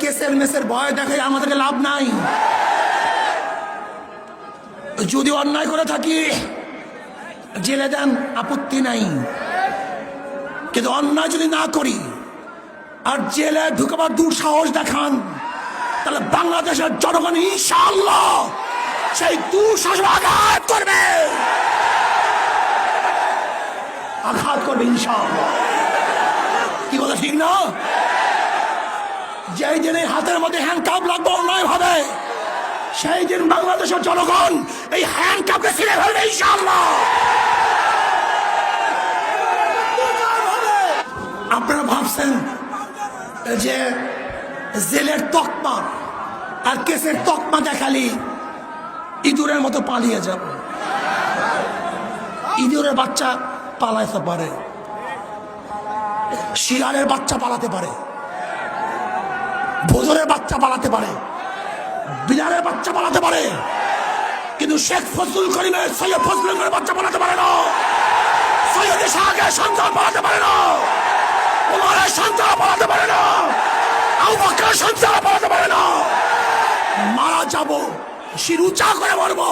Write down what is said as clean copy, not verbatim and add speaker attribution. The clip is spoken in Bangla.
Speaker 1: কেসের মেসের ভয় দেখে আমাদেরকে লাভ নাই। যদি অন্যায় করে থাকি জেলে দেন, আপত্তি নাই, কিন্তু অন্যায় যদি না করি আর জেলে ঢুকাবার দুঃসাহস দেখান, তাহলে বাংলাদেশের জনগণ ইনশাআল্লাহ সেই দুঃসাহস আঘাত করবে, আঘাত করবে ইনশাআল্লাহ। কি কথা ঠিক না? যেই দিন এই হাতের মধ্যে হ্যান্ডকাপ লাগবে অন্যায় ভাবে, সেই দিন বাংলাদেশের জনগণ এই হ্যান্ডকাপকে ছিঁড়ে ফেলবে ইনশাআল্লাহ। আপনারা ভাবছেন যে জেলের তকমা আর কেসের তকমা দেখালি ইঁদুরের মতো পালিয়ে যাব। ইঁদুরের বাচ্চা পালাতে পারে, শিয়ালের বাচ্চা পালাতে পারে, ভোজরের বাচ্চা পালাতে পারে, বিড়ালের বাচ্চা পালাতে পারে, কিন্তু শেখ ফজলুল করিমের সৈয়দ ফজলুল করিমের বাচ্চা পালাতে পারে না। সৈয়দ শাহের সন্তান পালাতে পারে না, ওমরের সন্তান পালাতে পারে না, আবু বকরের সন্তান পালাতে পারে না। মারা যাব, শির উঁচা করে মরবো।